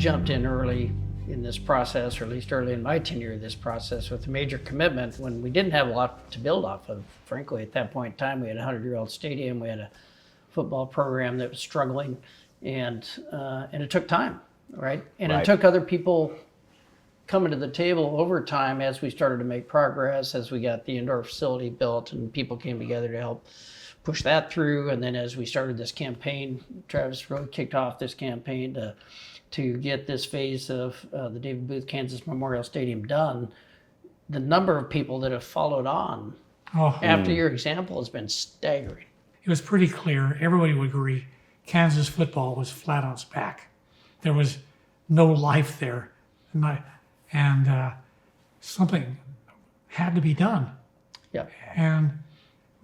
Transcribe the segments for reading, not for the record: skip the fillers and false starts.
jumped in early in this process, or at least early in my tenure of this process, with a major commitment when we didn't have a lot to build off of. Frankly, at that point in time, we had a 100-year-old stadium, we had a football program that was struggling, and it took time, right? And Right. it took other people coming to the table over time as we started to make progress, as we got the indoor facility built and people came together to help push that through. And then as we started this campaign, Travis really kicked off this campaign to get this phase of the David Booth Kansas Memorial Stadium done. The number of people that have followed on after your example has been staggering. It was pretty clear, everybody would agree, Kansas football was flat on its back. There was no life there. And something had to be done. Yeah.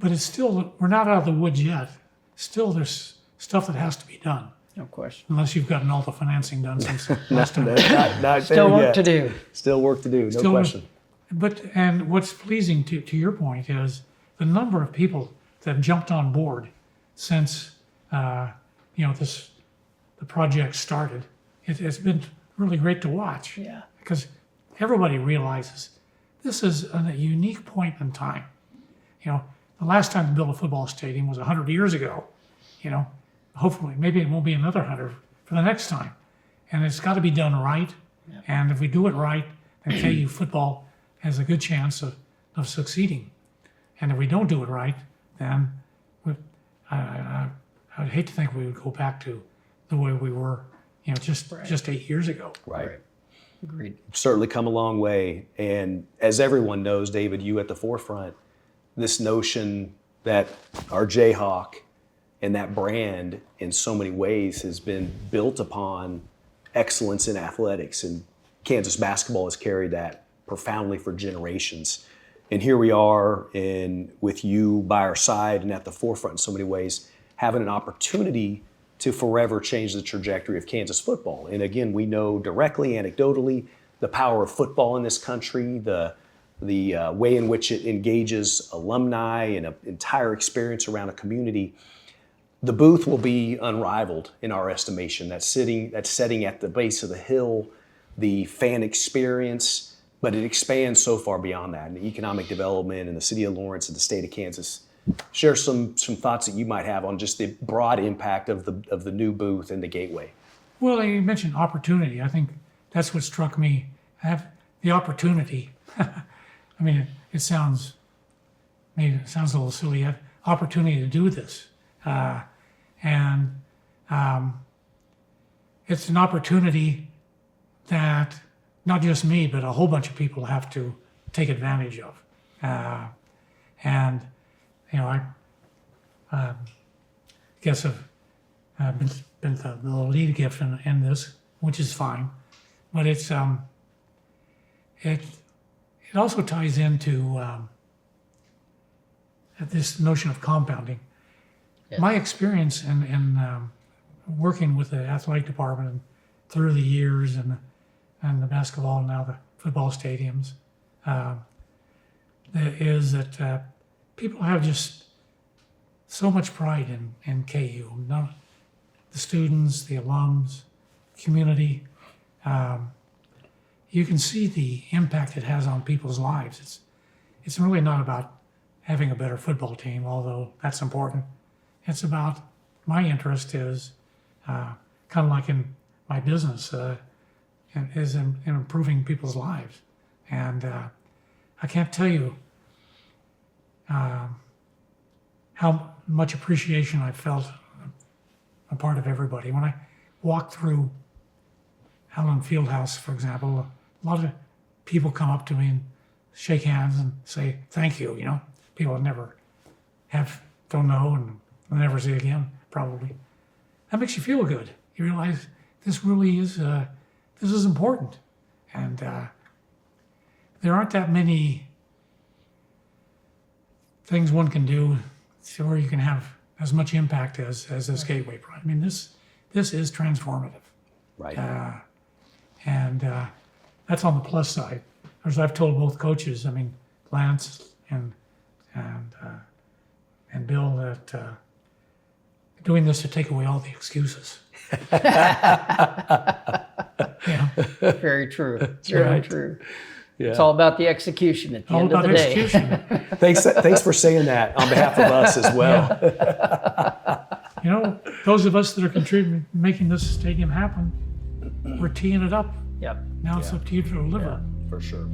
But it's still, we're not out of the woods yet. Still, there's stuff that has to be done. No question. Unless you've gotten all the financing done since last time. Not Still there work yet. to do. Still work to do, no Still- question. And what's pleasing to your point is the number of people that have jumped on board since the project started. It's been really great to watch. Yeah. Because everybody realizes this is a unique point in time. The last time to build a football stadium was 100 years ago. Hopefully, maybe it won't be another 100 for the next time. And it's got to be done right. Yeah. And if we do it right, then KU football has a good chance of succeeding. And if we don't do it right, then I would hate to think we would go back to the way we were, just 8 years ago. Right. Agreed. Certainly come a long way. And as everyone knows, David, you at the forefront, this notion that our Jayhawk and that brand in so many ways has been built upon excellence in athletics. And Kansas basketball has carried that profoundly for generations. And here we are with you by our side and at the forefront in so many ways, having an opportunity to forever change the trajectory of Kansas football. And again, we know directly, anecdotally, the power of football in this country, the way in which it engages alumni and an entire experience around a community. The booth will be unrivaled in our estimation. That's setting at the base of the hill, the fan experience, but it expands so far beyond that. And the economic development in the city of Lawrence and the state of Kansas. Share some thoughts that you might have on just the broad impact of the new booth and the gateway. Well, you mentioned opportunity. I think that's what struck me. I have the opportunity. I mean, it sounds a little silly. I have opportunity to do this. And it's an opportunity that not just me, but a whole bunch of people have to take advantage of. I guess I've been the lead gift in this, which is fine, but it also ties into this notion of compounding. Yes. My experience in working with the athletic department through the years and the basketball and now the football stadiums is that people have just so much pride in KU. The students, the alums, community. You can see the impact it has on people's lives. It's really not about having a better football team, although that's important. It's about, my interest is kind of like in my business, is in improving people's lives. And I can't tell you how much appreciation I felt a part of everybody. When I walked through Allen Fieldhouse, for example, a lot of people come up to me and shake hands and say thank you. People that don't know and will never see again, probably. That makes you feel good. You realize this really is important, and there aren't that many things one can do where you can have as much impact as this gateway. I mean, this is transformative. Right. And that's on the plus side. As I've told both coaches, I mean, Lance and Bill, that doing this to take away all the excuses. Very true. Very right. true. Yeah. It's all about the execution at the All end of about the day. execution. Thanks for saying that on behalf of us as well. You know, those of us that are contributing, making this stadium happen, we're teeing it up. Yep. Now it's up to you to deliver. For sure.